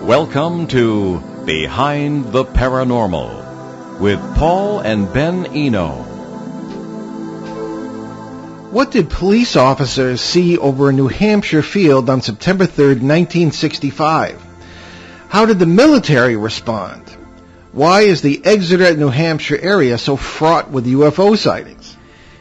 Welcome to Behind the Paranormal with Paul and Ben Eno. What did police officers see over a New Hampshire field on September 3rd, 1965? How did the military respond? Why is the Exeter, New Hampshire area so fraught with UFO sightings?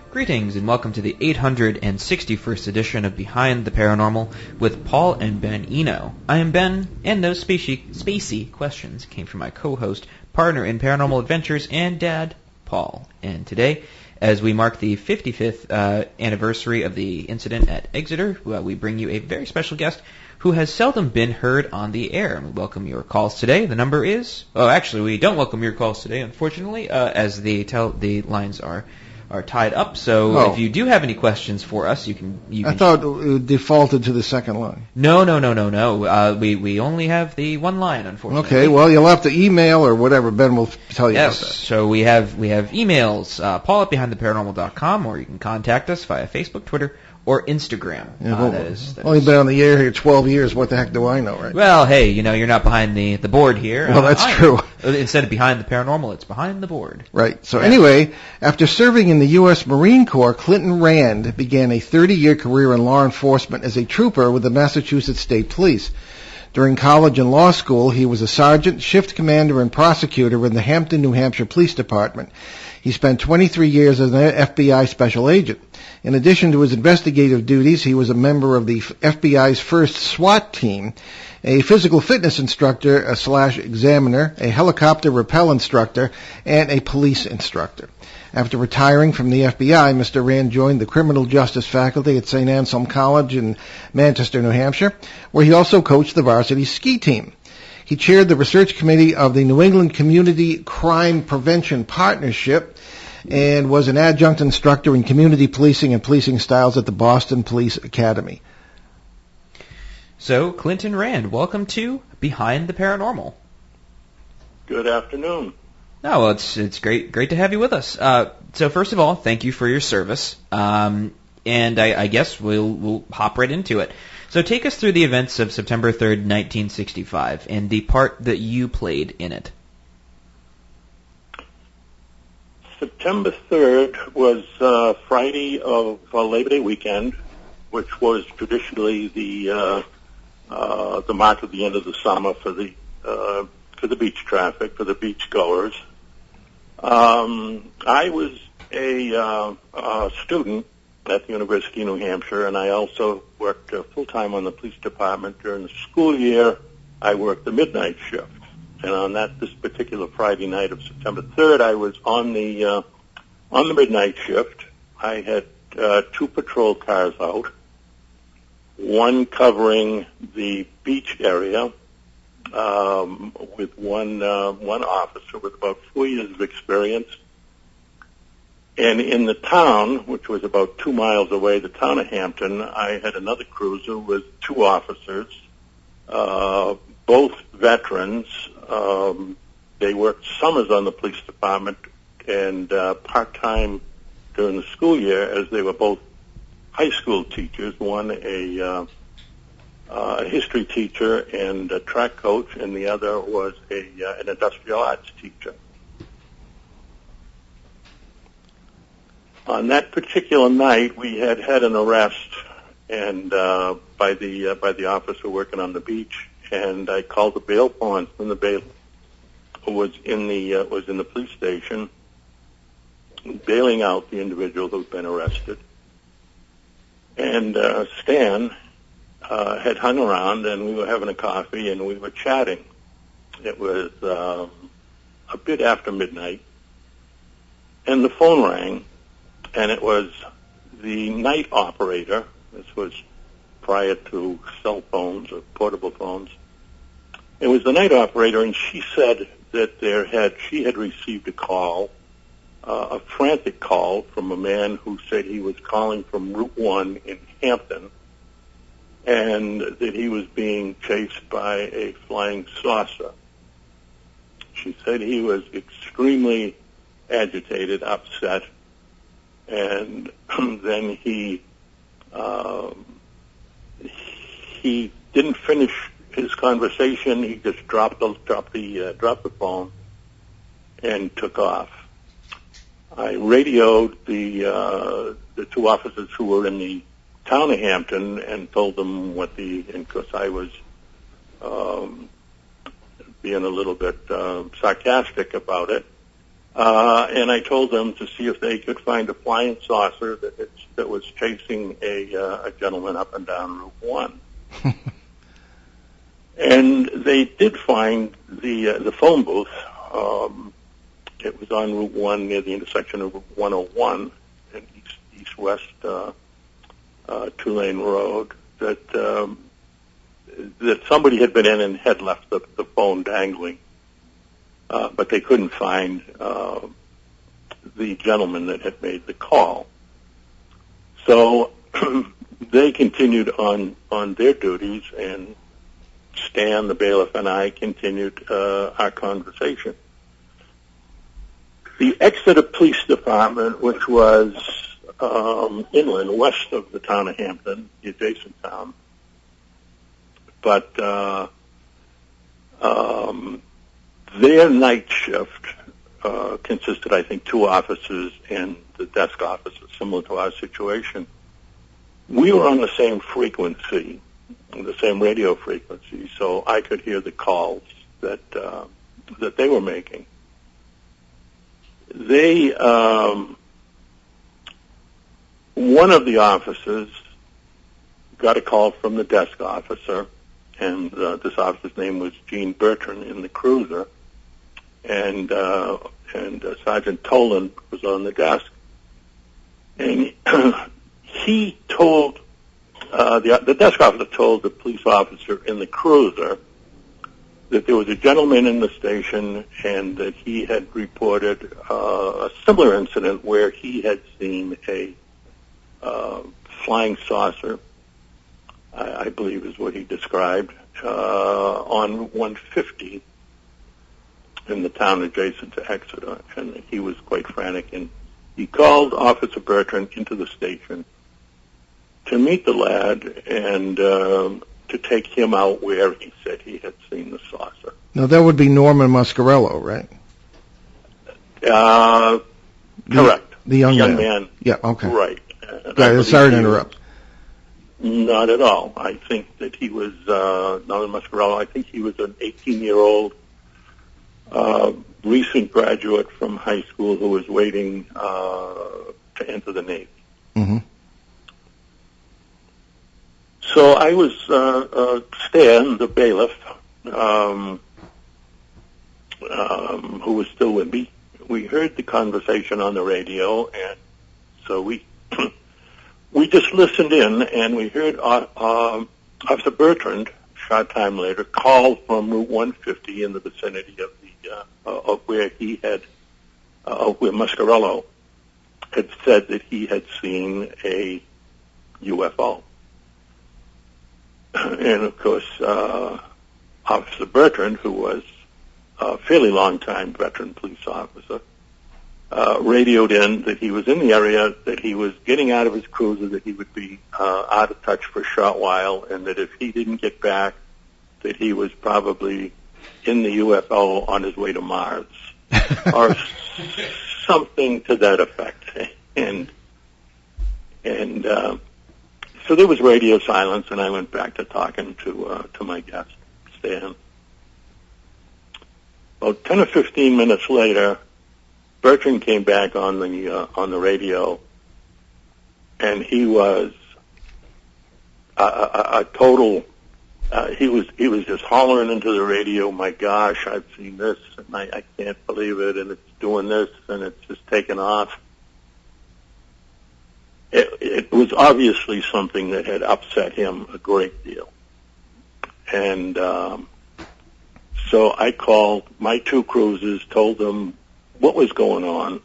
Greetings and welcome to the 861st edition of Behind the Paranormal with Paul and Ben Eno. I am Ben, and those spacey questions came from my co-host, partner in paranormal adventures, and dad, Paul. And today, as we mark the 55th anniversary of the incident at Exeter, we bring you a very special guest who has seldom been heard on the air. And we welcome your calls today. The number is... Oh, actually, we don't welcome your calls today, unfortunately, as the lines are tied up. So if you do have any questions for us, you can. I thought it defaulted to the second line. No. We only have the one line, unfortunately. Okay, well, you'll have to email or whatever. Ben will tell you about that. So we have emails, paul@behindtheparanormal.com, or you can contact us via Facebook, Twitter, or Instagram. Only been on the air here 12 years. What the heck do I know, right? Well, hey, you're not behind the board here. Well, that's true. Instead of behind the paranormal, it's behind the board. Right. So anyway, after serving in the U.S. Marine Corps, Clinton Rand began a 30-year career in law enforcement as a trooper with the Massachusetts State Police. During college and law school, he was a sergeant, shift commander, and prosecutor in the Hampton, New Hampshire Police Department. He spent 23 years as an FBI special agent. In addition to his investigative duties, he was a member of the FBI's first SWAT team, a physical fitness instructor / examiner, a helicopter rappel instructor, and a police instructor. After retiring from the FBI, Mr. Rand joined the criminal justice faculty at St. Anselm College in Manchester, New Hampshire, where he also coached the varsity ski team. He chaired the research committee of the New England Community Crime Prevention Partnership and was an adjunct instructor in community policing and policing styles at the Boston Police Academy. So, Clinton Rand, welcome to Behind the Paranormal. Good afternoon. Oh, well, it's great to have you with us. So, first of all, thank you for your service, and I guess we'll hop right into it. So, take us through the events of September 3rd, 1965, and the part that you played in it. September 3rd was Friday of Labor Day weekend, which was traditionally the mark of the end of the summer for the beach traffic, for the beach goers. I was a student at the University of New Hampshire, and I also worked full-time on the police department. During the school year, I worked the midnight shift. And on this particular Friday night of September 3rd, I was on the midnight shift. I had two patrol cars out, one covering the beach area with one officer with about 4 years of experience. And in the town, which was about 2 miles away, the town of Hampton, I had another cruiser with two officers, both veterans. They worked summers on the police department and part-time during the school year, as they were both high school teachers, one a history teacher and a track coach, and the other was an industrial arts teacher. On that particular night, we had an arrest and by the officer working on the beach, and I called the bail bondsman. The bail was in the police station, bailing out the individual who'd been arrested. And Stan had hung around, and we were having a coffee, and we were chatting. It was a bit after midnight, and the phone rang, and it was the night operator. This was prior to cell phones or portable phones. It was the night operator, and she said that she had received a call, a frantic call from a man who said he was calling from Route 1 in Hampton, and that he was being chased by a flying saucer. She said he was extremely agitated, upset, and then he didn't finish his conversation, he just dropped the phone and took off. I radioed the two officers who were in the town of Hampton and told them and because I was being a little bit sarcastic about it, and I told them to see if they could find a flying saucer that was chasing a gentleman up and down Route 1. And they did find the phone booth. It was on Route 1 near the intersection of 101 and east-west two-lane road that somebody had been in and had left the phone dangling. But they couldn't find the gentleman that had made the call. So they continued on their duties, and Stan, the bailiff, and I continued our conversation. The Exeter Police Department, which was inland, west of the town of Hampton, the adjacent town, but their night shift consisted, I think, 2 officers and the desk officer, similar to our situation. We were on the same frequency, the same radio frequency, so I could hear the calls that they were making. They, one of the officers got a call from the desk officer, and this officer's name was Gene Bertrand in the cruiser, and Sergeant Toland was on the desk, and he told the desk officer told the police officer in the cruiser that there was a gentleman in the station and that he had reported a similar incident where he had seen a flying saucer, I believe is what he described, on 150 in the town adjacent to Exeter, and he was quite frantic, and he called Officer Bertrand into the station to meet the lad and to take him out where he said he had seen the saucer. Now, that would be Norman Muscarello, right? Correct. The young man. Yeah, okay. Right. Sorry to interrupt. Not at all. I think that he was, Norman Muscarello, I think he was an 18-year-old recent graduate from high school who was waiting to enter the Navy. Mm-hmm. So I was, Stan, the bailiff, who was still with me. We heard the conversation on the radio, and so we just listened in, and we heard Officer Bertrand, a short time later, call from Route 150 in the vicinity of of where he had, where Muscarello had said that he had seen a UFO. And, of course, Officer Bertrand, who was a fairly long-time veteran police officer, radioed in that he was in the area, that he was getting out of his cruiser, that he would be out of touch for a short while, and that if he didn't get back, that he was probably in the UFO on his way to Mars, or something to that effect. And so there was radio silence, and I went back to talking to my guest, Stan. About 10 or 15 minutes later, Bertrand came back on the radio, and he was a total. He was just hollering into the radio, "My gosh, I've seen this, and I can't believe it, and it's doing this, and it's just taken off." It was obviously something that had upset him a great deal. And so I called my 2 cruisers, told them what was going on,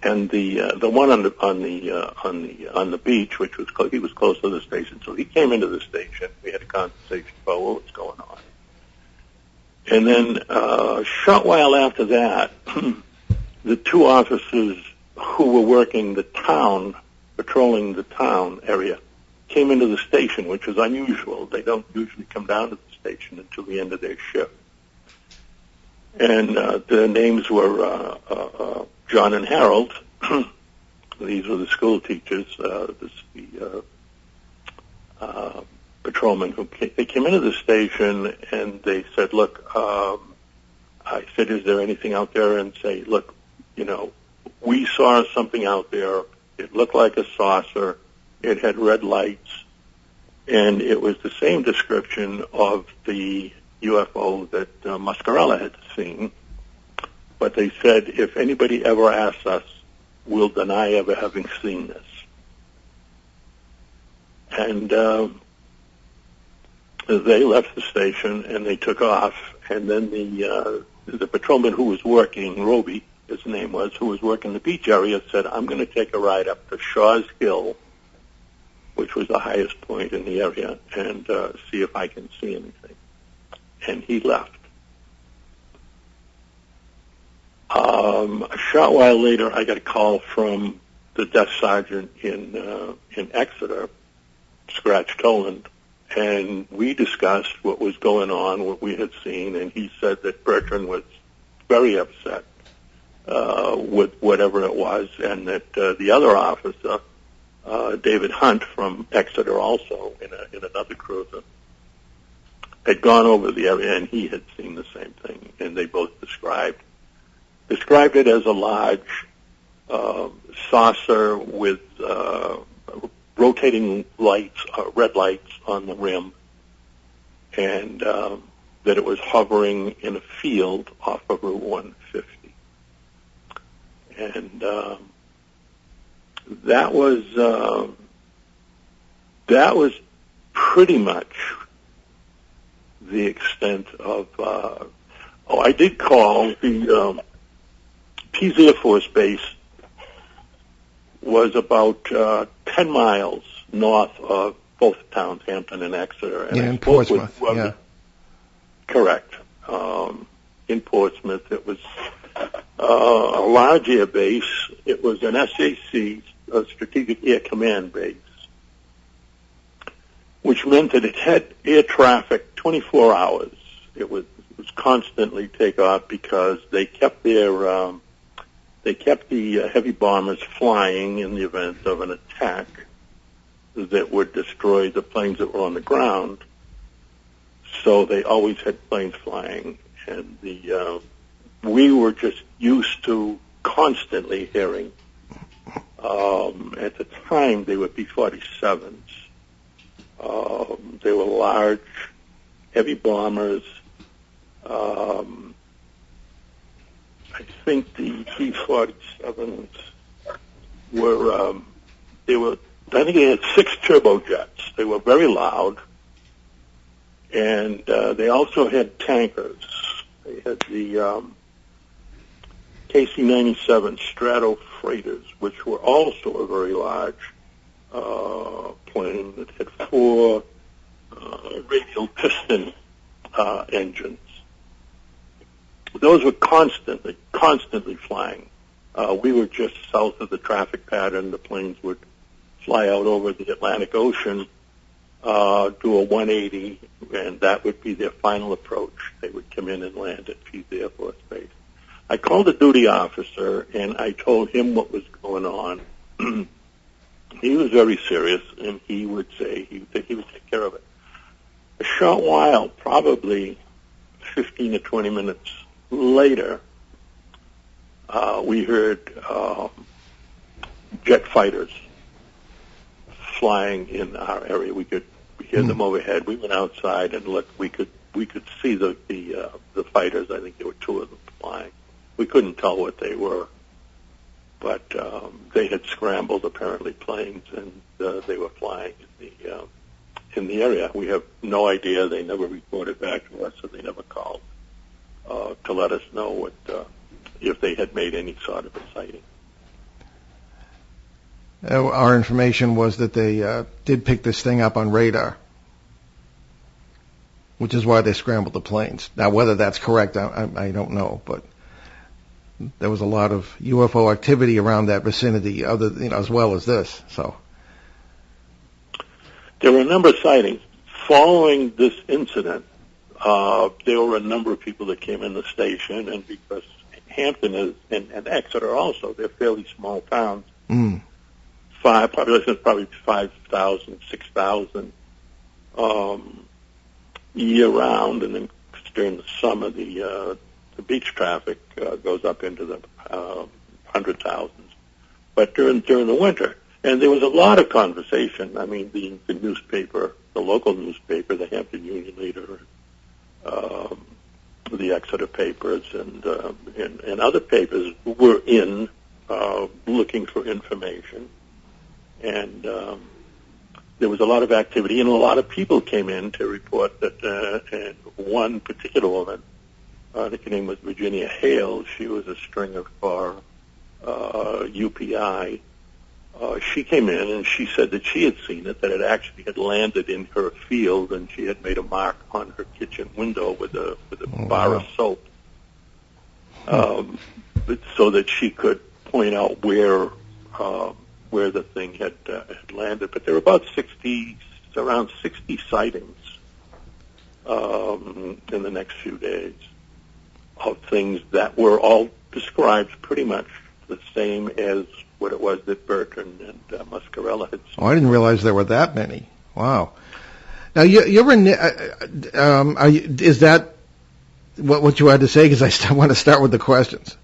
and the one on the beach, which was he was close to the station, so he came into the station. We had a conversation about what was going on, and then a short while after that, the 2 officers who were working the town, patrolling the town area, came into the station, which is unusual. They don't usually come down to the station until the end of their shift. And their names were John and Harold. These were the school teachers. The patrolmen who they came into the station, and they said, "Look," I said, "Is there anything out there?" And say, "Look, we saw something out there. It looked like a saucer. It had red lights, and it was the same description of the UFO that Mascarella had seen." But they said, "If anybody ever asks us, we'll deny ever having seen this." And they left the station and they took off. And then the patrolman who was working, Roby, his name was, who was working the beach area, said, "I'm going to take a ride up to Shaw's Hill," which was the highest point in the area, and see if I can see anything. And he left. A short while later, I got a call from the desk sergeant in Exeter, Scratch Toland, and we discussed what was going on, what we had seen, and he said that Bertrand was very upset with whatever it was, and that the other officer, David Hunt from Exeter, also in another cruiser, had gone over the area, and he had seen the same thing, and they both described it as a large saucer with rotating lights, red lights on the rim, and that it was hovering in a field off of Route 150. And that was pretty much the extent of. I did call the Pease Air Force Base. Was about 10 miles north of both towns, Hampton and Exeter. And in Portsmouth, yeah. Correct. In Portsmouth, it was a large air base. It was an SAC, a Strategic Air Command base, which meant that it had air traffic 24 hours. It was constantly takeoff because they kept their the heavy bombers flying in the event of an attack that would destroy the planes that were on the ground. So they always had planes flying, and we were just used to constantly hearing. At the time, they were B-47s. They were large, heavy bombers. I think the B-47s were, I think they had 6 turbojets. They were very loud. And they also had tankers. They had the KC-97 Strato freighters, which were also a very large plane that had 4 radial piston engines. Those were constantly flying. We were just south of the traffic pattern. The planes would fly out over the Atlantic Ocean, do a 180, and that would be their final approach. They would come in and land at Pease Air Force Base. I called the duty officer, and I told him what was going on. He was very serious, and he would say he would take care of it. A short while, probably 15 to 20 minutes later, we heard jet fighters flying in our area. We hear them overhead. We went outside and looked. We could see the fighters. I think there were 2 of them flying. We couldn't tell what they were, but they had scrambled apparently planes, and they were flying in the area. We have no idea. They never reported back to us, so they never called to let us know what if they had made any sort of a sighting. Our information was that they did pick this thing up on radar, which is why they scrambled the planes. Now, whether that's correct, I don't know, but there was a lot of UFO activity around that vicinity, as well as this. So, There were a number of sightings. Following this incident, there were a number of people that came in the station, and because Hampton is, and Exeter also, they're fairly small towns. Population is probably 5,000, 6,000 year-round, and then during the summer, the beach traffic goes up into the 100,000s. But during the winter, and there was a lot of conversation. I mean, the newspaper, the local newspaper, the Hampton Union Leader, the Exeter papers, and other papers were in looking for information, and there was a lot of activity, and a lot of people came in to report that. And one particular woman, I think her name was Virginia Hale. She was a stringer for UPI. She came in and she said that she had seen it, that it actually had landed in her field, and she had made a mark on her kitchen window with a bar of soap, so that she could point out where the thing had landed. But there were around 60 sightings in the next few days of things that were all described pretty much the same as what it was that Bertrand and Muscarella had seen. Oh, I didn't realize there were that many. Wow. Now, you're is that what you had to say? Because I still want to start with the questions.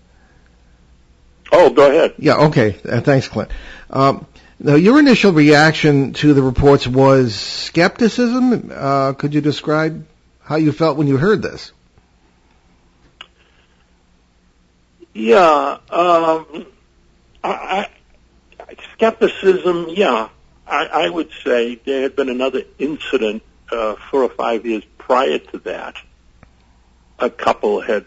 Oh, go ahead. Yeah, okay. Thanks, Clint. Now, your initial reaction to the reports was skepticism. Could you describe how you felt when you heard this? Yeah, skepticism, yeah. I would say there had been another incident 4 or 5 years prior to that. A couple had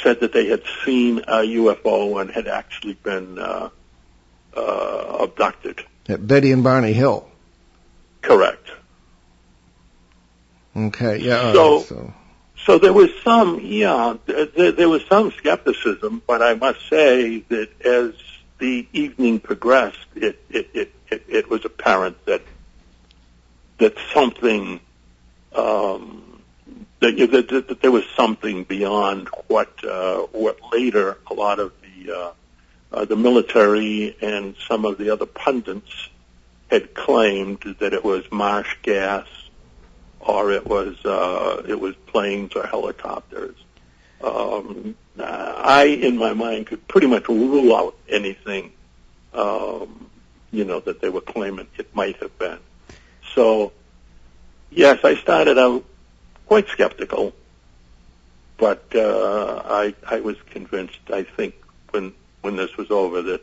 said that they had seen a UFO and had actually been abducted. At Betty and Barney Hill. Correct. Okay, yeah. So there was some, there was some skepticism, but I must say that as the evening progressed, it was apparent that something, that there was something beyond what later a lot of the military and some of the other pundits had claimed, that it was marsh gas, or it was planes or helicopters. I, in my mind, could pretty much rule out anything, that they were claiming it might have been. So, yes, I started out quite skeptical, but I was convinced, I think, when this was over, that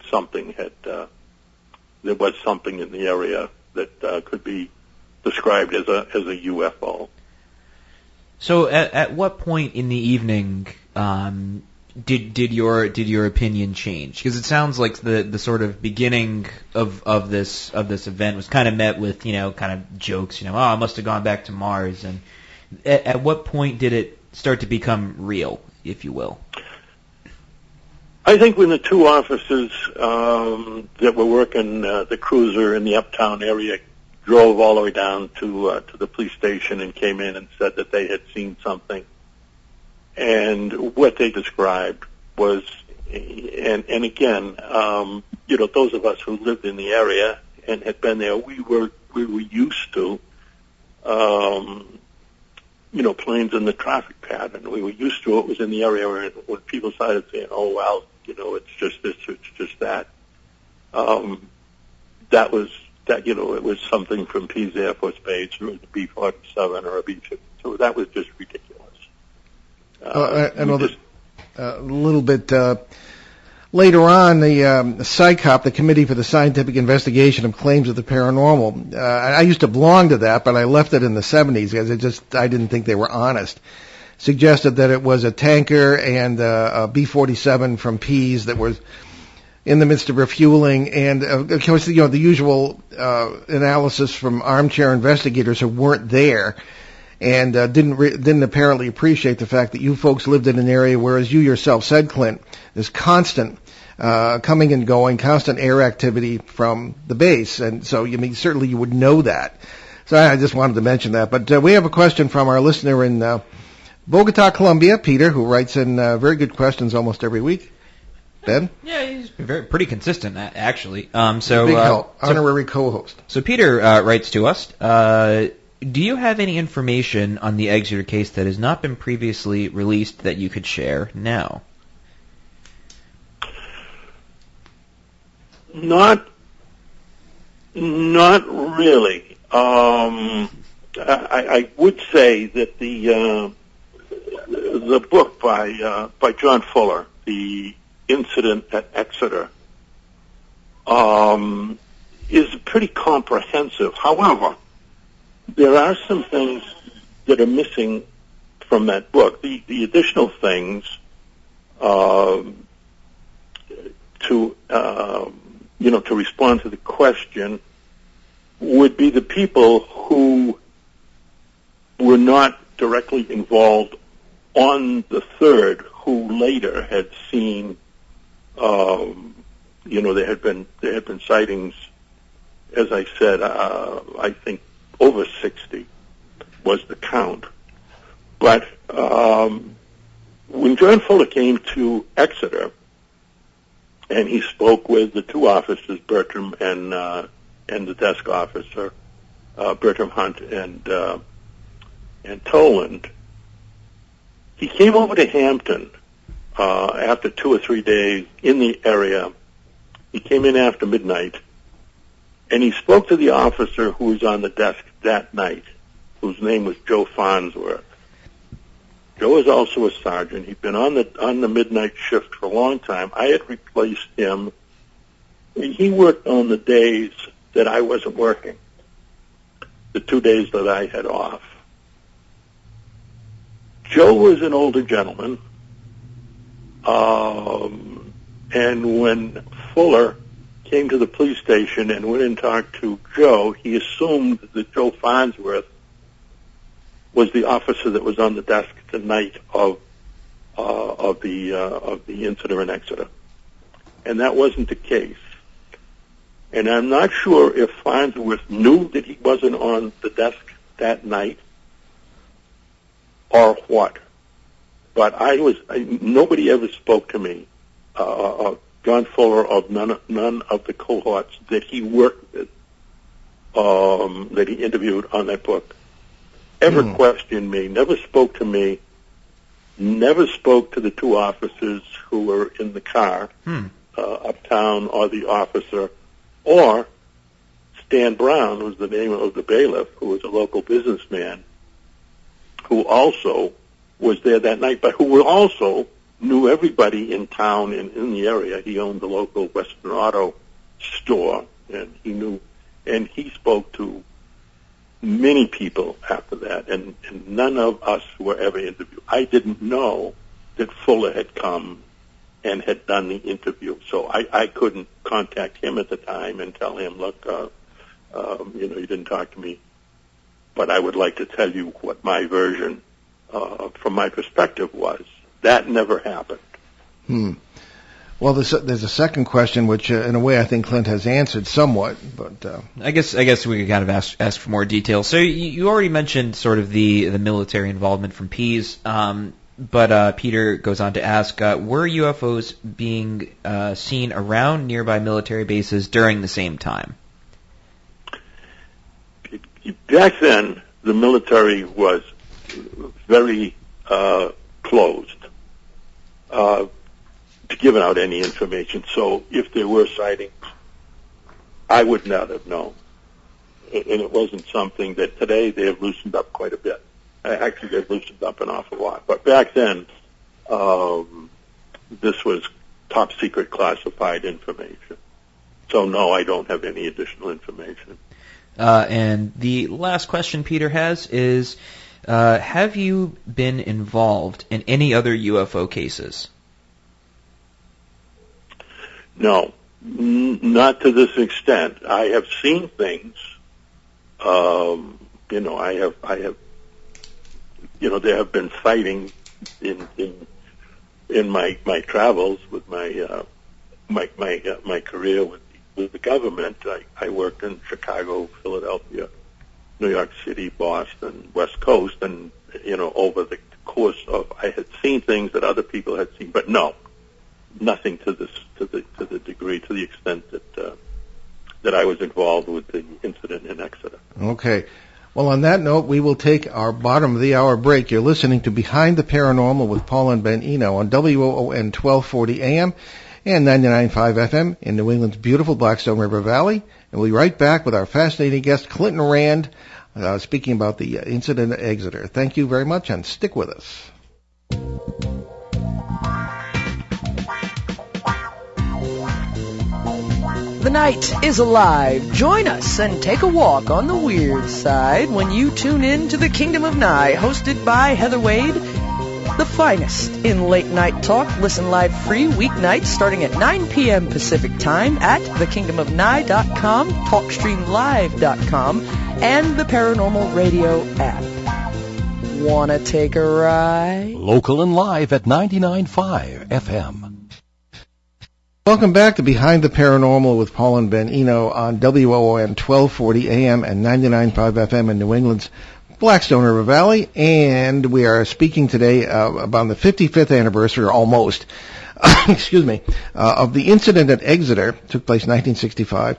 something had, there was something in the area that could be described as a UFO. So, at what point in the evening did your opinion change? Because it sounds like the sort of beginning of this event was kind of met with kind of jokes. Oh, I must have gone back to Mars. And at what point did it start to become real, if you will? I think when the two officers that were working the cruiser in the uptown area drove all the way down to the police station and came in and said that they had seen something. And what they described was, and again, those of us who lived in the area and had been there, we were used to, planes in the traffic pattern. We were used to it was in the area where when people started saying, "Oh well, it's just this, it's just that." That was. It was something from Pease Air Force Base or a B-47 or a B-52. So that was just ridiculous. A little bit later on, the CSICOP, the Committee for the Scientific Investigation of Claims of the Paranormal, I used to belong to that, but I left it in the 70s because I didn't think they were honest, suggested that it was a tanker and a B-47 from Pease that was in the midst of refueling, and of course, the usual analysis from armchair investigators who weren't there. and didn't apparently appreciate the fact that you folks lived in an area where, as you yourself said, Clint, there's constant coming and going, constant air activity from the base, and so certainly you would know that. So I just wanted to mention that. But we have a question from our listener in Bogota, Colombia, Peter, who writes in very good questions almost every week. Ben? Yeah, he's pretty consistent, actually. Big help. Honorary co-host. So Peter writes to us, do you have any information on the Exeter case that has not been previously released that you could share now? Not really. I would say that the book by John Fuller, The Incident at Exeter, is pretty comprehensive. However, there are some things that are missing from that book. The additional things to respond to the question would be the people who were not directly involved on the 3rd, who later had seen, there had been sightings, as I said, I think over 60 was the count. But when John Fuller came to Exeter, and he spoke with the two officers, Bertram and the desk officer, Bertram Hunt and Toland, he came over to Hampton after 2 or 3 days in the area. He came in after midnight, and he spoke to the officer who was on the desk that night, whose name was Joe Farnsworth. Joe is also a sergeant. He'd been on the midnight shift for a long time. I had replaced him, and he worked on the days that I wasn't working, the 2 days that I had off. Joe was an older gentleman, and when Fuller came to the police station and went and talked to Joe, he assumed that Joe Farnsworth was the officer that was on the desk the night of the incident in Exeter, and that wasn't the case. And I'm not sure if Farnsworth knew that he wasn't on the desk that night or what. But nobody ever spoke to me, John Fuller, of none of the cohorts that he worked with, that he interviewed on that book, ever questioned me, never spoke to me, never spoke to the two officers who were in the car uptown, or the officer, or Stan Brown was the name of the bailiff, who was a local businessman, who also was there that night, but who also knew everybody in town and in the area. He owned the local Western Auto store, and he spoke to many people after that, and none of us were ever interviewed. I didn't know that Fuller had come and had done the interview, so I couldn't contact him at the time and tell him, look, you didn't talk to me, but I would like to tell you what my version from my perspective was. That never happened. Well, there's a second question, which in a way I think Clint has answered somewhat, but I guess we could kind of ask for more detail. So you already mentioned sort of the military involvement from Pease, but Peter goes on to ask, were UFOs being seen around nearby military bases during the same time? Back then, the military was very closed to giving out any information. So if there were sightings, I would not have known. And it wasn't something that today they have loosened up quite a bit. Actually, they've loosened up an awful lot. But back then, this was top secret classified information. So no, I don't have any additional information. And the last question Peter has is, have you been involved in any other UFO cases? No, not to this extent. I have seen things. I have there have been sightings in my travels with my career with the government. I worked in Chicago, Philadelphia, New York City, Boston, West Coast, and over the course of, I had seen things that other people had seen, but no, nothing to the degree, to the extent that I was involved with the incident in Exeter. Okay. Well, on that note, we will take our bottom of the hour break. You're listening to Behind the Paranormal with Paul and Ben Eno on WOON 1240 AM and 99.5 FM in New England's beautiful Blackstone River Valley. And we'll be right back with our fascinating guest, Clinton Rand, speaking about the incident at Exeter. Thank you very much, and stick with us. The night is alive. Join us and take a walk on the weird side when you tune in to the Kingdom of Nye, hosted by Heather Wade, the finest in late night talk. Listen live free weeknights starting at 9 p.m. Pacific time at thekingdomofnye.com, talkstreamlive.com, and the Paranormal Radio app. Wanna take a ride? Local and live at 99.5 FM. Welcome back to Behind the Paranormal with Paul and Ben Eno on WOON 1240 AM and 99.5 FM in New England's Blackstone River Valley. And we are speaking today about the 55th anniversary, or almost, excuse me, of the incident at Exeter, took place in 1965,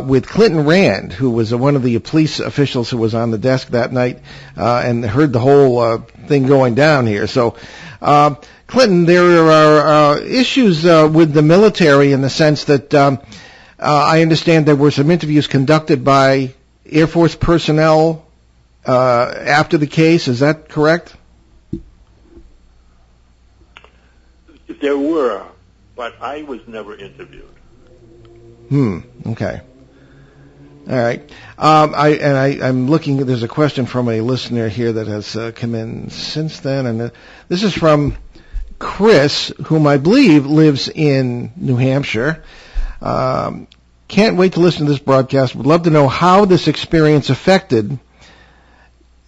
with Clinton Rand, who was one of the police officials who was on the desk that night and heard the whole thing going down here. So, Clinton, there are issues with the military in the sense that I understand there were some interviews conducted by Air Force personnel after the case. Is that correct? There were, but I was never interviewed. Okay. All right. I'm looking. There's a question from a listener here that has come in since then, and this is from Chris, whom I believe lives in New Hampshire. Can't wait to listen to this broadcast. Would love to know how this experience affected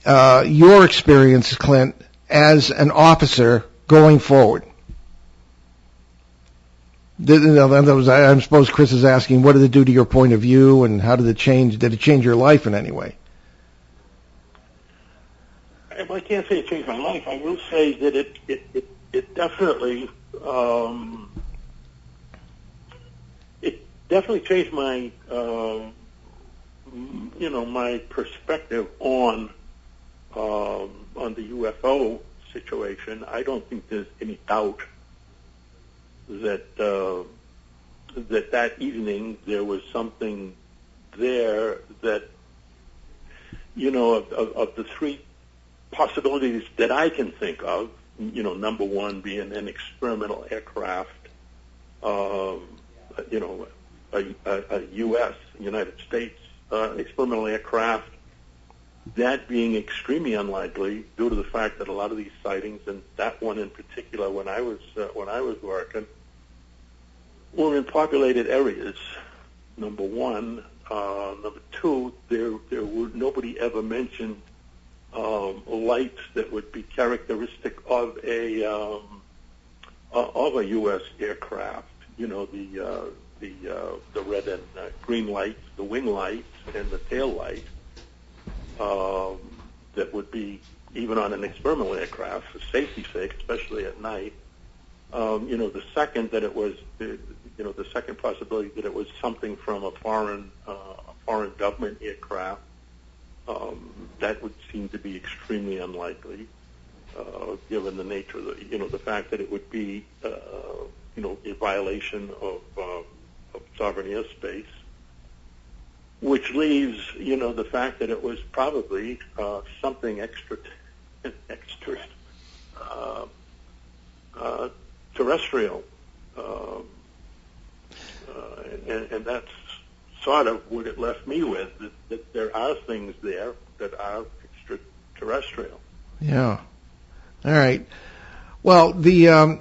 your experience, Clint, as an officer going forward. I suppose Chris is asking, what did it do to your point of view, and how did it change? Did it change your life in any way? I can't say it changed my life. I will say that it definitely changed my my perspective on the UFO situation. I don't think there's any doubt that that evening there was something there that, of the three possibilities that I can think of, number one being an experimental aircraft, a U.S., United States experimental aircraft, that being extremely unlikely due to the fact that a lot of these sightings, and that one in particular when I was working, were in populated areas, number one. Number two, there were, nobody ever mentioned lights that would be characteristic of a U.S. aircraft. The red and green lights, the wing lights, and the tail light. That would be even on an experimental aircraft for safety's sake, especially at night. The second that it was, the second possibility that it was something from a foreign government aircraft, that would seem to be extremely unlikely, given the nature of the fact that it would be, a violation of sovereign airspace. Which leaves, the fact that it was probably something terrestrial, and that's sort of what it left me with. That there are things there that are extraterrestrial. Yeah. All right. Well, the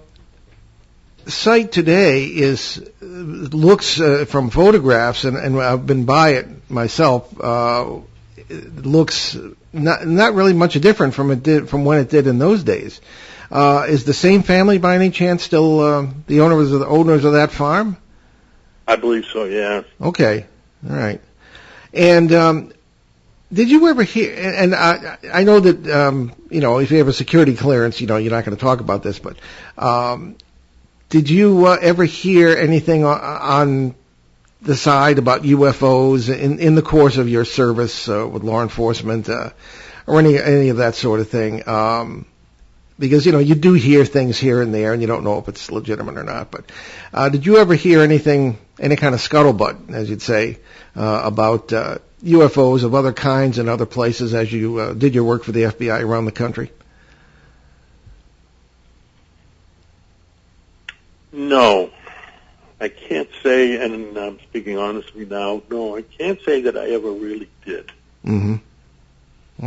site today looks from photographs, and I've been by it myself. looks not really much different from when it did in those days. Is the same family by any chance still the owners of that farm? I believe so, yeah. Okay, all right. And did you ever hear? And I know that if you have a security clearance, you're not going to talk about this, but did you ever hear anything on the side about UFOs in the course of your service with law enforcement or any of that sort of thing? Because, you do hear things here and there, and you don't know if it's legitimate or not. But did you ever hear any kind of scuttlebutt, as you'd say, about UFOs of other kinds and other places as you did your work for the FBI around the country? No. I can't say, and I'm speaking honestly now, no, I can't say that I ever really did. Mm-hmm.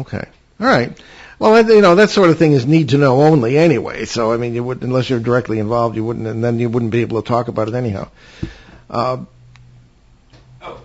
Okay. All right. Well, that sort of thing is need to know only anyway. So, I mean, you wouldn't, unless you're directly involved, you wouldn't, and then you wouldn't be able to talk about it anyhow. Oh,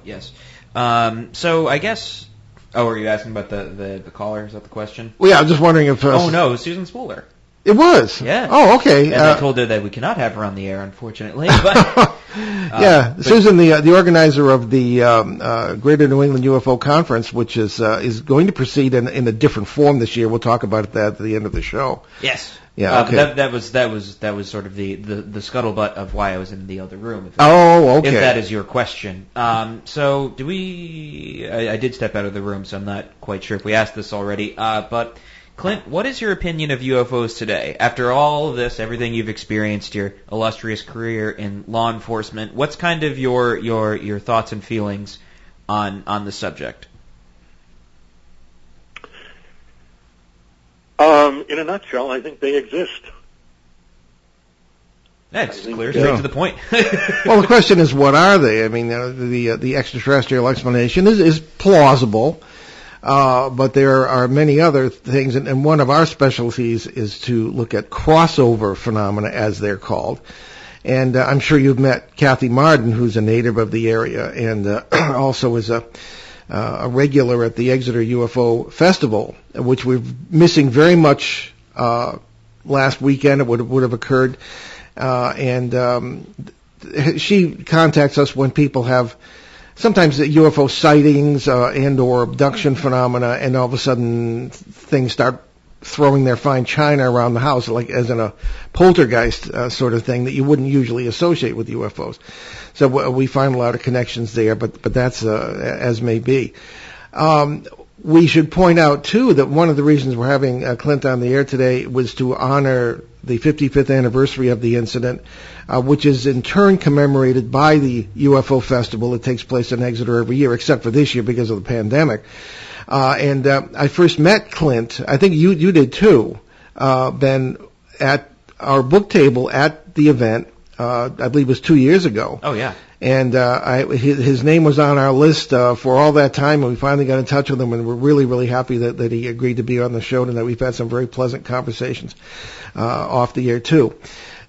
yes. So I guess, were you asking about the caller? Is that the question? Well, yeah, I'm just wondering if... no, it was Susan Spooler. It was? Yeah. Oh, okay. And I told her that we cannot have her on the air, unfortunately. But, yeah, Susan, the organizer of the Greater New England UFO Conference, which is going to proceed in a different form this year. We'll talk about that at the end of the show. Yes. Yeah. Okay. That was sort of the scuttlebutt of why I was in the other room. Okay. If that is your question. So do we? I did step out of the room, so I'm not quite sure if we asked this already. But Clint, what is your opinion of UFOs today? After all of this, everything you've experienced, your illustrious career in law enforcement, what's kind of your thoughts and feelings on the subject? In a nutshell, I think they exist. That's clear, straight to the point. Well, the question is, what are they? I mean, the extraterrestrial explanation is plausible. But there are many other things, and one of our specialties is to look at crossover phenomena, as they're called. And I'm sure you've met Kathy Marden, who's a native of the area, and also is a regular at the Exeter UFO Festival, which we're missing very much last weekend. It would have occurred, and she contacts us when people have sometimes the UFO sightings and or abduction phenomena, and all of a sudden things start throwing their fine china around the house, like as in a poltergeist sort of thing that you wouldn't usually associate with UFOs. So we find a lot of connections there, but that's as may be. We should point out, too, that one of the reasons we're having Clint on the air today was to honor the 55th anniversary of the incident, which is in turn commemorated by the UFO Festival that takes place in Exeter every year, except for this year because of the pandemic. And I first met Clint, I think you did too, Ben, at our book table at the event, I believe it was 2 years ago. Oh, yeah. And his name was on our list for all that time, and we finally got in touch with him, and we're really, really happy that he agreed to be on the show, and that we've had some very pleasant conversations off the air, too.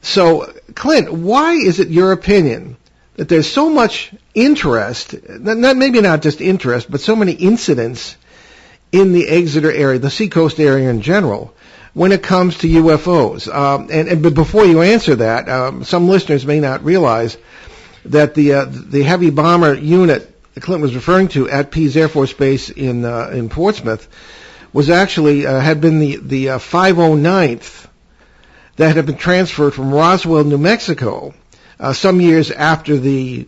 So, Clint, why is it your opinion that there's so much interest, maybe not just interest, but so many incidents in the Exeter area, the Seacoast area in general, when it comes to UFOs? But before you answer that, some listeners may not realize that the heavy bomber unit that Clint was referring to at Pease Air Force Base in Portsmouth was actually had been the 509th that had been transferred from Roswell, New Mexico, some years after the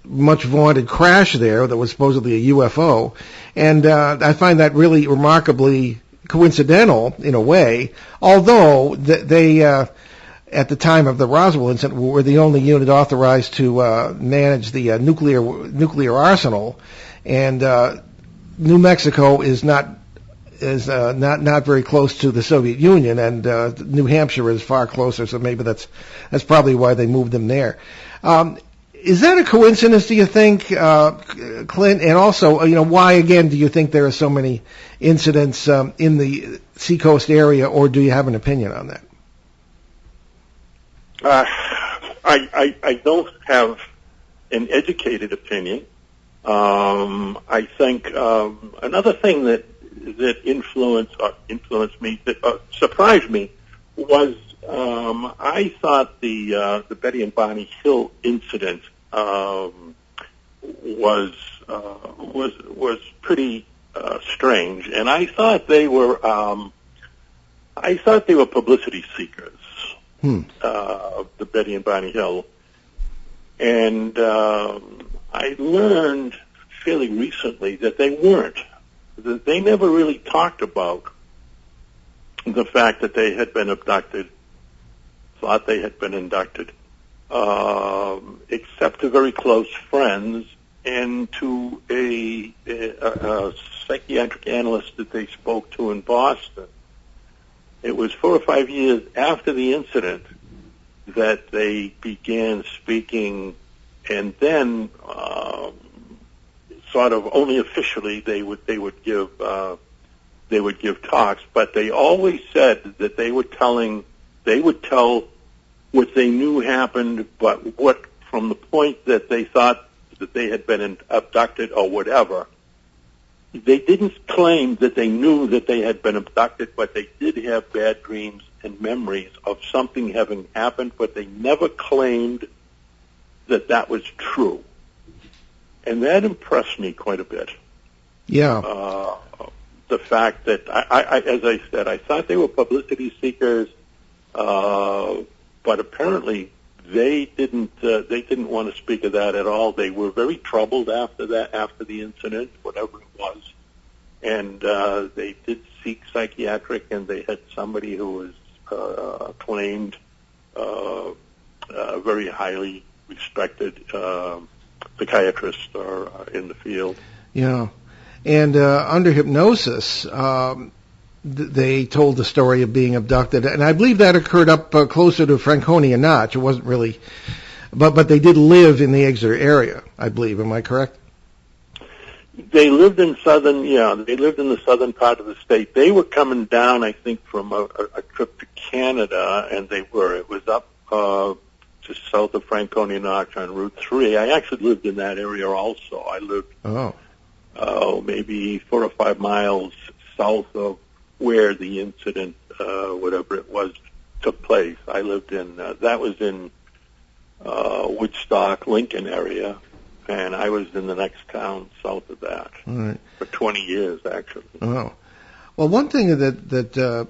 much vaunted crash there that was supposedly a UFO. And I find that really remarkably coincidental in a way, although they at the time of the Roswell incident were the only unit authorized to manage the nuclear arsenal, and New Mexico is not very close to the Soviet Union, and New Hampshire is far closer, so maybe that's probably why they moved them there. Is that a coincidence, do you think, Clint? And also, why again do you think there are so many incidents in the Seacoast area, or do you have an opinion on that? I don't have an educated opinion. I think another thing that influenced me, that surprised me, was I thought the Betty and Barney Hill incident was pretty strange, and I thought they were publicity seekers. The Betty and Barney Hill, and I learned fairly recently that they weren't. That they never really talked about the fact that they had been abducted, thought they had been inducted, except to very close friends and to a psychiatric analyst that they spoke to in Boston. It was 4 or 5 years after the incident that they began speaking, and then sort of only officially they would give talks, but they always said that they would tell what they knew happened, but what from the point that they thought that they had been abducted or whatever. They didn't claim that they knew that they had been abducted, but they did have bad dreams and memories of something having happened, but they never claimed that that was true. And that impressed me quite a bit. Yeah. The fact that, as I said, I thought they were publicity seekers, but apparently they didn't want to speak of that at all. They were very troubled after the incident, whatever it was, and they did seek psychiatric, and they had somebody who was acclaimed, very highly respected psychiatrist in the field. Yeah, and under hypnosis, they told the story of being abducted, and I believe that occurred up closer to Franconia Notch. It wasn't really, but they did live in the Exeter area, I believe. Am I correct? They lived in the southern part of the state. They were coming down, I think, from a trip to Canada, and it was up just south of Franconia Notch on Route 3. I actually lived in that area also. I lived maybe 4 or 5 miles south of where the incident, whatever it was, took place. I lived in, that was in Woodstock, Lincoln area, and I was in the next town south of that for 20 years, actually. Oh. Well, one thing that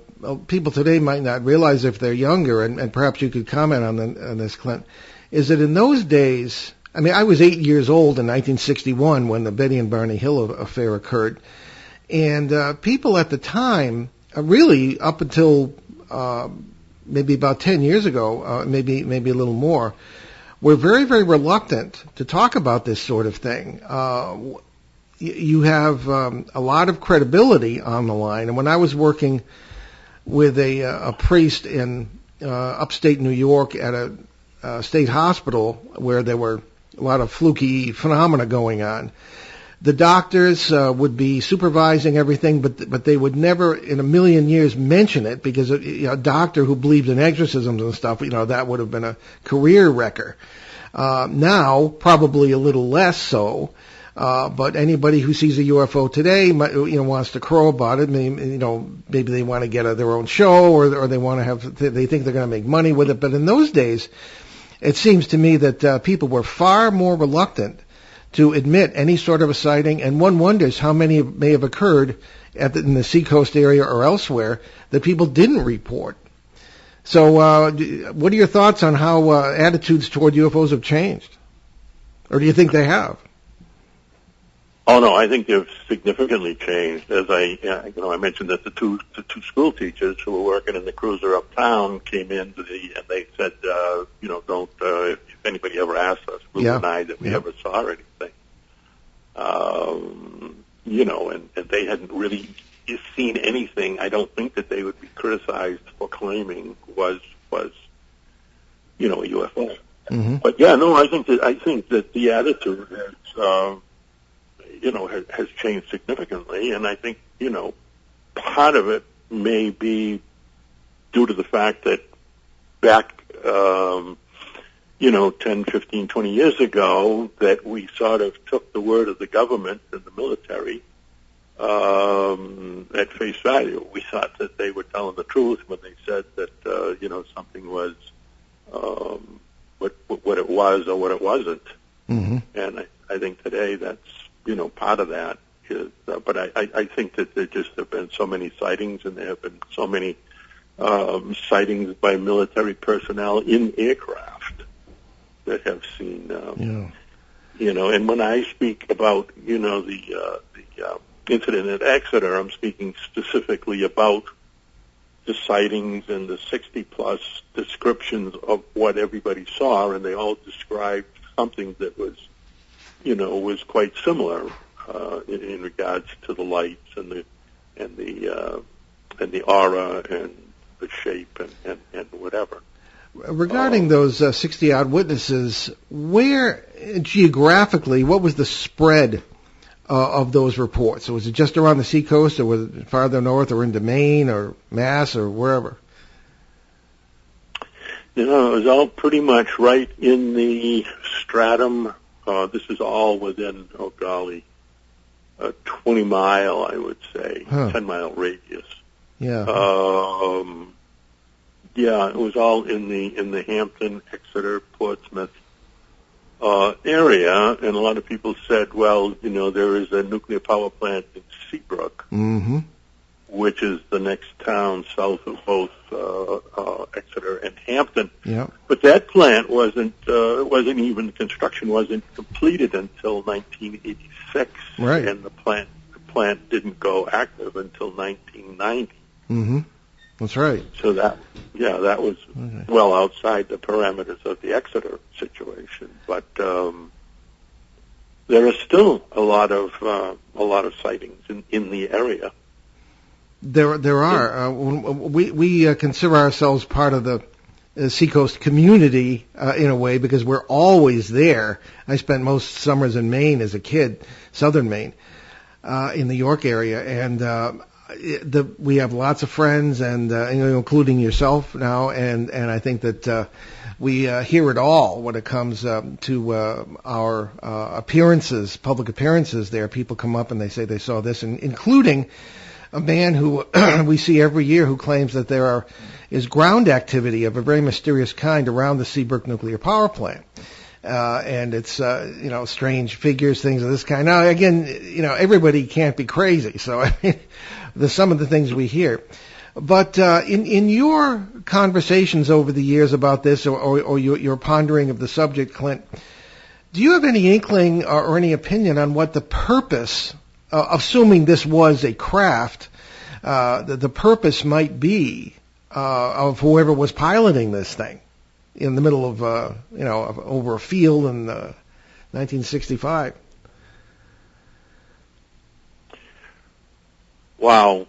people today might not realize if they're younger, and perhaps you could comment on this, Clint, is that in those days, I mean, I was 8 years old in 1961 when the Betty and Barney Hill affair occurred, and people at the time, really up until maybe about 10 years ago, maybe a little more, were very, very reluctant to talk about this sort of thing. You have a lot of credibility on the line. And when I was working with a priest in upstate New York at a state hospital where there were a lot of fluky phenomena going on, the doctors would be supervising everything, but they would never in a million years mention it, because a doctor who believed in exorcisms and stuff, that would have been a career wrecker. Now, probably a little less so. But anybody who sees a UFO today, wants to crow about it. Maybe they want to get their own show, or they want to they think they're going to make money with it. But in those days, it seems to me that people were far more reluctant to admit any sort of a sighting, and one wonders how many may have occurred in the Seacoast area or elsewhere that people didn't report. So, what are your thoughts on how attitudes toward UFOs have changed, or do you think they have? Oh no, I think they've significantly changed. As I mentioned that the two school teachers who were working in the cruiser uptown came in and they said, don't if anybody ever asked us, we'll deny that we ever saw anything. And they hadn't really seen anything. I don't think that they would be criticized for claiming was a UFO. Mm-hmm. But I think that the attitude has changed significantly, and I think, part of it may be due to the fact that back 10, 15, 20 years ago, that we sort of took the word of the government and the military at face value. We thought that they were telling the truth when they said that, something was what it was or what it wasn't. Mm-hmm. And I think today that's, part of that is, but I think that there just have been so many sightings, and there have been so many sightings by military personnel in aircraft that have seen, and when I speak about, the incident at Exeter, I'm speaking specifically about the sightings and the 60-plus descriptions of what everybody saw, and they all described something that was, was quite similar in regards to the lights and the aura and the shape and whatever. Regarding those 60-odd witnesses, where geographically, what was the spread of those reports? So was it just around the seacoast, or was it farther north, or into Maine, or Mass, or wherever? It was all pretty much right in the stratum. This is all within, a 20-mile, I would say, 10-mile radius. Yeah. It was all in the Hampton, Exeter, Portsmouth area, and a lot of people said, well, there is a nuclear power plant in Seabrook, mm-hmm. which is the next town south of both Exeter and Hampton. Yeah. But that plant wasn't even, construction wasn't completed until 1986, right. And the plant didn't go active until 1990. Mm-hmm. That's right. So that was well outside the parameters of the Exeter situation, but there are still a lot of sightings in the area. There are. We consider ourselves part of the Seacoast community in a way, because we're always there. I spent most summers in Maine as a kid, southern Maine, in the York area, and we have lots of friends, and including yourself now, and I think that we hear it all when it comes to our appearances, public appearances there. People come up and they say they saw this, and including a man who we see every year who claims that there is ground activity of a very mysterious kind around the Seabrook nuclear power plant. And it's, strange figures, things of this kind. Now, again, everybody can't be crazy. So, I mean, there's some of the things we hear. But in your conversations over the years about this, or your pondering of the subject, Clint, do you have any inkling or any opinion on what the purpose, assuming this was a craft, the purpose might be of whoever was piloting this thing in the middle of, over a field in 1965? Wow.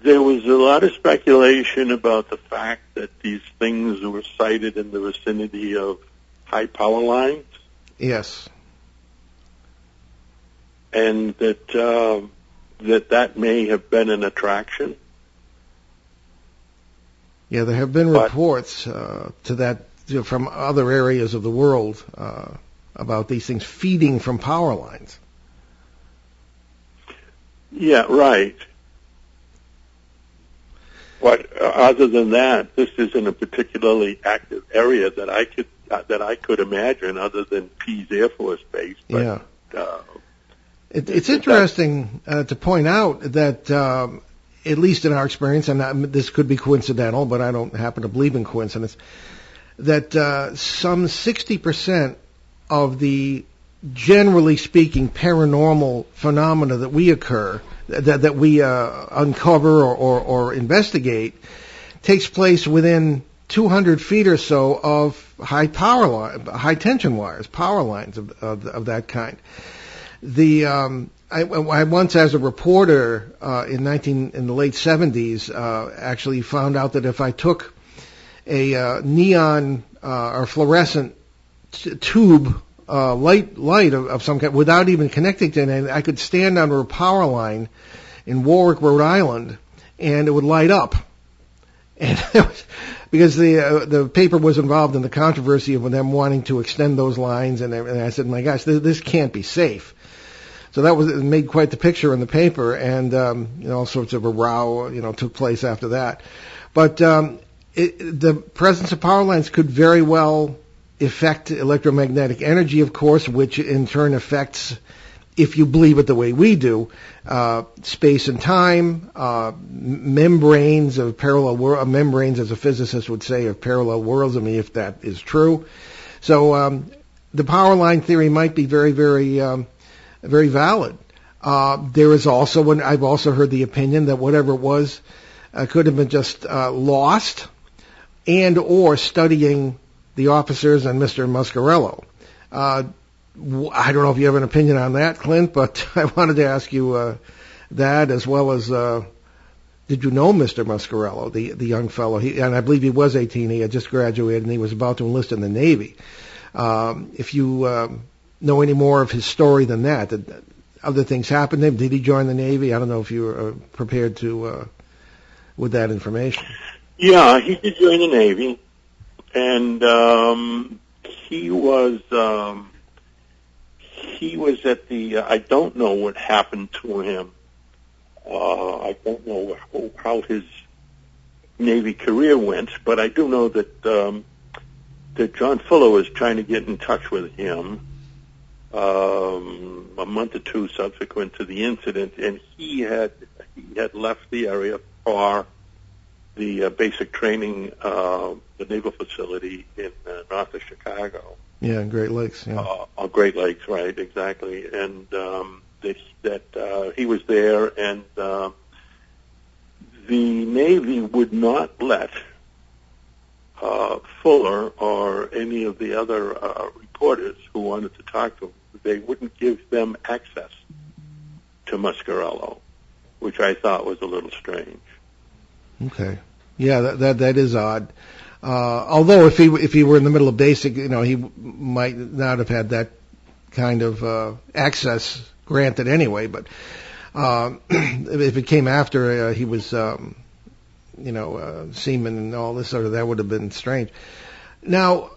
There was a lot of speculation about the fact that these things were sighted in the vicinity of high power lines. Yes. And that may have been an attraction. Yeah, there have been reports to that from other areas of the world about these things feeding from power lines. Yeah, right. But other than that, this isn't a particularly active area that I could imagine, other than Pease Air Force Base. But, yeah. It's interesting to point out that, at least in our experience, and this could be coincidental, but I don't happen to believe in coincidence, that some 60% of the, generally speaking, paranormal phenomena that we uncover or investigate takes place within 200 feet or so of high tension wires, power lines of that kind. I once, as a reporter in the late 70s, actually found out that if I took a neon or fluorescent tube light of some kind without even connecting to anything, I could stand under a power line in Warwick, Rhode Island, and it would light up. And it was, because the paper was involved in the controversy of them wanting to extend those lines, and I said, my gosh, this can't be safe. So it made quite the picture in the paper, and all sorts of a row took place after that. But the presence of power lines could very well affect electromagnetic energy, of course, which in turn affects, if you believe it the way we do, space and time, membranes of parallel membranes, as a physicist would say, of parallel worlds. I mean, if that is true. So the power line theory might be very, very, very valid. There is also, I've also heard the opinion that whatever it was could have been just lost, and or studying the officers and Mr. Muscarello. I don't know if you have an opinion on that, Clint, but I wanted to ask you that, as well as did you know Mr. Muscarello, the young fellow? And I believe he was 18. He had just graduated, and he was about to enlist in the Navy. If you know any more of his story than that, did other things happen to him? Did he join the Navy? I don't know if you were prepared to with that information. Yeah, he did join the Navy, and he was at the. I don't know what happened to him. I don't know how his Navy career went, but I do know that that John Fuller was trying to get in touch with him a month or two subsequent to the incident, and he had left the area for the basic training, the naval facility in north of Chicago. Yeah, Great Lakes. Yeah. Great Lakes, right? Exactly. And that he was there, and the Navy would not let Fuller or any of the other reporters who wanted to talk to him. They wouldn't give them access to Muscarello, which I thought was a little strange. Okay. Yeah, that is odd. Although if he were in the middle of basic, he might not have had that kind of access granted anyway. But if it came after he was, seaman and all this sort of, that would have been strange. Now,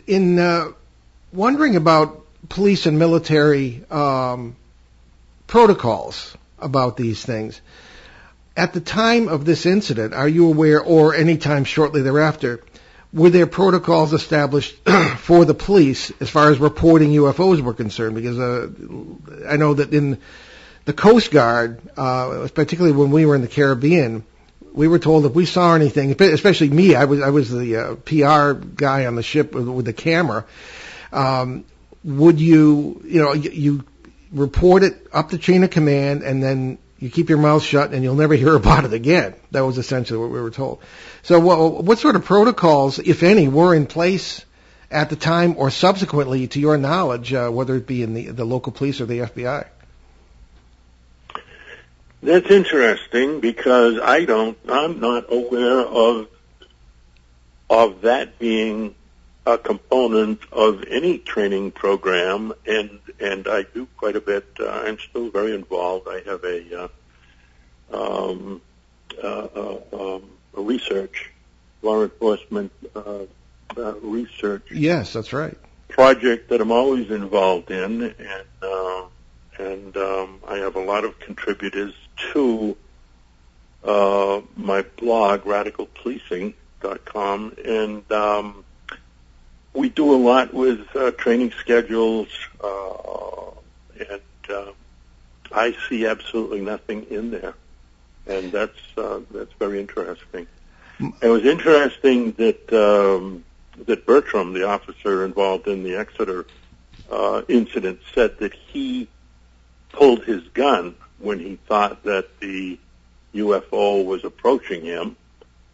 in wondering about police and military protocols about these things. At the time of this incident, are you aware, or any time shortly thereafter, were there protocols established for the police as far as reporting UFOs were concerned? Because I know that in the Coast Guard, particularly when we were in the Caribbean, we were told if we saw anything, especially me, I was the PR guy on the ship with the camera. Would you report it up the chain of command, and then you keep your mouth shut and you'll never hear about it again. That was essentially what we were told. So what sort of protocols, if any, were in place at the time or subsequently, to your knowledge, whether it be in the local police or the FBI? That's interesting, because I'm not aware of that being a component of any training program, and I do quite a bit. I'm still very involved. I have a research, law enforcement research. Yes, that's right. Project that I'm always involved in, and I have a lot of contributors to my blog, radicalpolicing.com, and we do a lot with training schedules, and I see absolutely nothing in there, and that's very interesting. It was interesting that that Bertram, the officer involved in the Exeter incident, said that he pulled his gun when he thought that the UFO was approaching him,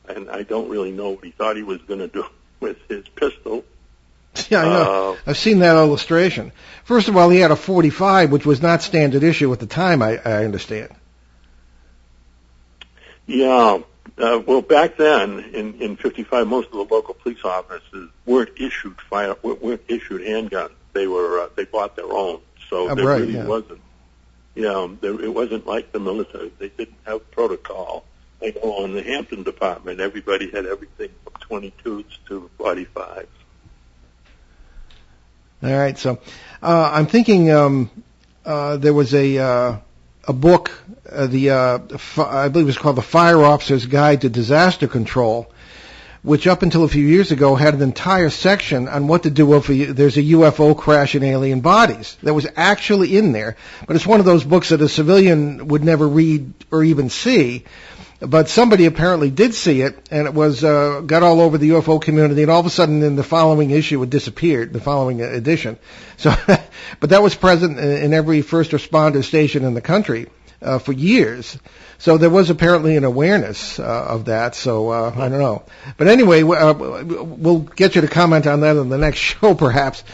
and I don't really know what he thought he was going to do with his pistol. Yeah, I know. I've seen that illustration. First of all, he had a .45, which was not standard issue at the time, I understand. Yeah. Well, back then, in '55, most of the local police officers weren't issued handguns. They bought their own. So there really wasn't. It wasn't like the military. They didn't have protocol. I know in the Hampton department, everybody had everything from 22s to 45s. All right, so I'm thinking there was a book, I believe it was called The Fire Officer's Guide to Disaster Control, which up until a few years ago had an entire section on what to do if there's a UFO crash in alien bodies. That was actually in there, but it's one of those books that a civilian would never read or even see. But somebody apparently did see it, and it was got all over the UFO community, and all of a sudden in the following issue it disappeared, the following edition. So, but that was present in every first responder station in the country for years. So there was apparently an awareness of that, so I don't know. But anyway, we'll get you to comment on that in the next show perhaps.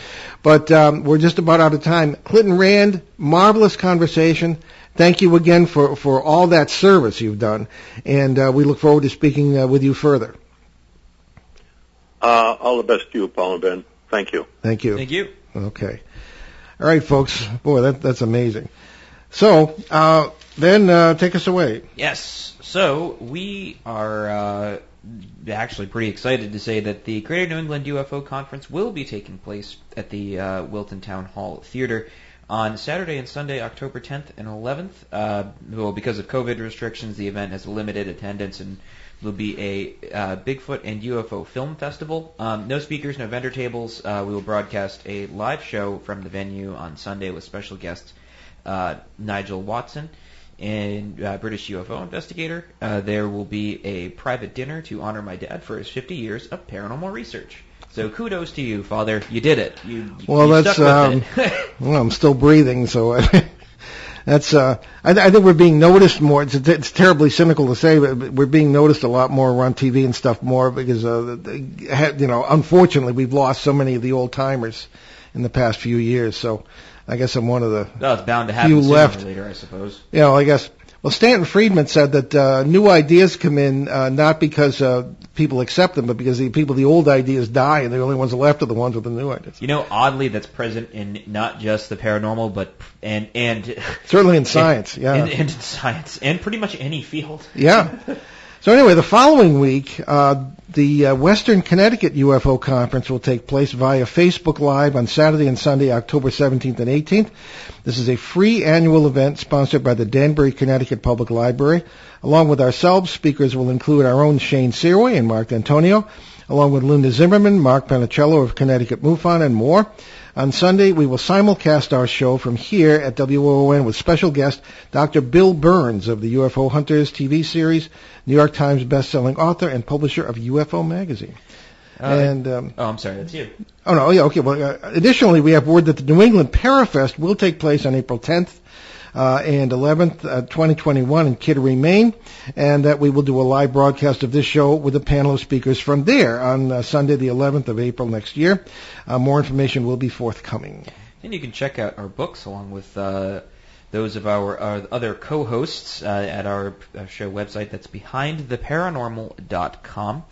But we're just about out of time. Clinton Rand, marvelous conversation. Thank you again for all that service you've done, and we look forward to speaking with you further. All the best to you, Paul and Ben. Thank you. Thank you. Thank you. Okay. All right, folks. Boy, that's amazing. So, Ben, take us away. Yes. So we are actually pretty excited to say that the Greater New England UFO Conference will be taking place at the Wilton Town Hall Theater on Saturday and Sunday, October 10th and 11th. Well, because of COVID restrictions, the event has limited attendance and will be a Bigfoot and UFO film festival. No speakers, no vendor tables. We will broadcast a live show from the venue on Sunday with special guests Nigel Watson and British UFO investigator. There will be a private dinner to honor my dad for his 50 years of paranormal research. So kudos to you, Father. You did it. You that's stuck with it. Well, I'm still breathing, so that's. I think we're being noticed more. It's terribly cynical to say, but we're being noticed a lot more on TV and stuff more because, unfortunately, we've lost so many of the old timers in the past few years. So I guess I'm one of the Well, it's bound to happen few sooner left. or later, I suppose. I guess. Well, Stanton Friedman said that new ideas come in not because people accept them, but because the old ideas die, and the only ones left are the ones with the new ideas. Oddly, that's present in not just the paranormal, but and certainly in science, and in science, and pretty much any field. Yeah. So anyway, the following week, the Western Connecticut UFO Conference will take place via Facebook Live on Saturday and Sunday, October 17th and 18th. This is a free annual event sponsored by the Danbury, Connecticut Public Library. Along with ourselves, speakers will include our own Shane Searway and Mark D'Antonio, along with Linda Zimmerman, Mark Panicello of Connecticut MUFON, and more. On Sunday, we will simulcast our show from here at WOON with special guest Dr. Bill Burns of the UFO Hunters TV series, New York Times best-selling author and publisher of UFO Magazine. I'm sorry, that's you. Oh, no, yeah, okay. Well, additionally, we have word that the New England Parafest will take place on April 10th and 11th, 2021 in Kittery, Maine, and that we will do a live broadcast of this show with a panel of speakers from there on Sunday, the 11th of April next year. More information will be forthcoming. And you can check out our books along with those of our other co-hosts at our show website. That's behindtheparanormal.com,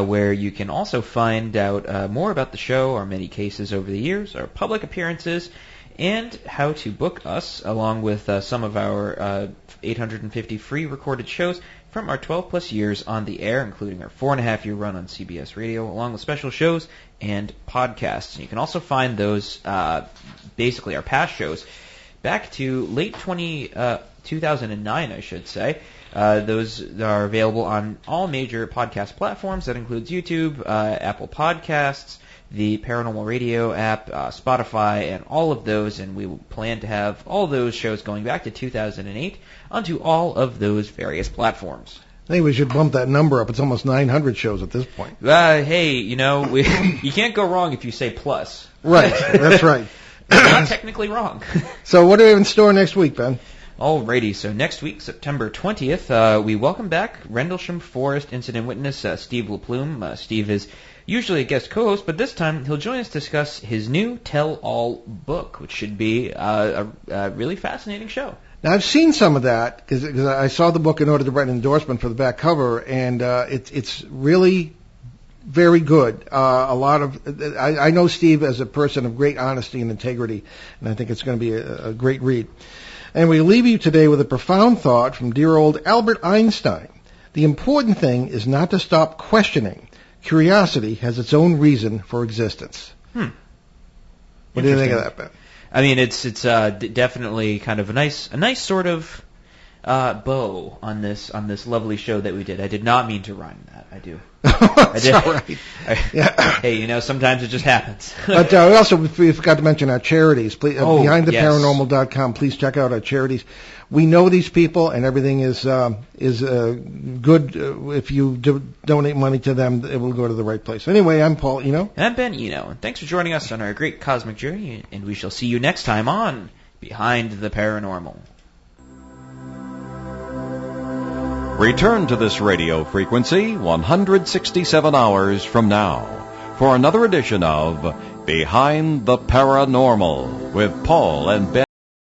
where you can also find out more about the show, our many cases over the years, our public appearances, and how to book us, along with some of our 850 free recorded shows from our 12-plus years on the air, including our 4.5-year run on CBS Radio, along with special shows and podcasts. And you can also find those, basically our past shows, back to late 2009, I should say. Those are available on all major podcast platforms. That includes YouTube, Apple Podcasts, the Paranormal Radio app, Spotify, and all of those. And we plan to have all those shows going back to 2008 onto all of those various platforms. I think we should bump that number up. It's almost 900 shows at this point. Hey, you can't go wrong if you say plus. Right, that's right. You're not technically wrong. So what do we have in store next week, Ben? Alrighty, so next week, September 20th, we welcome back Rendlesham Forest incident witness Steve LaPlume. Steve is usually a guest co-host, but this time he'll join us to discuss his new tell-all book, which should be a really fascinating show. Now, I've seen some of that because I saw the book in order to write an endorsement for the back cover, and it's really very good. I know Steve as a person of great honesty and integrity, and I think it's going to be a great read. And we leave you today with a profound thought from dear old Albert Einstein. The important thing is not to stop questioning. Curiosity has its own reason for existence. What do you think of that, Ben? I mean, it's definitely kind of a nice sort of bow on this lovely show that we did. I did not mean to rhyme that. I do. That's all right. Hey, sometimes it just happens. But we forgot to mention our charities. Please, BehindTheParanormal.com. Please check out our charities. We know these people, and everything is good. If you donate money to them, it will go to the right place. Anyway, I'm Paul Eno. And I'm Ben Eno. And thanks for joining us on our great cosmic journey, and we shall see you next time on Behind the Paranormal. Return to this radio frequency 167 hours from now for another edition of Behind the Paranormal with Paul and Ben.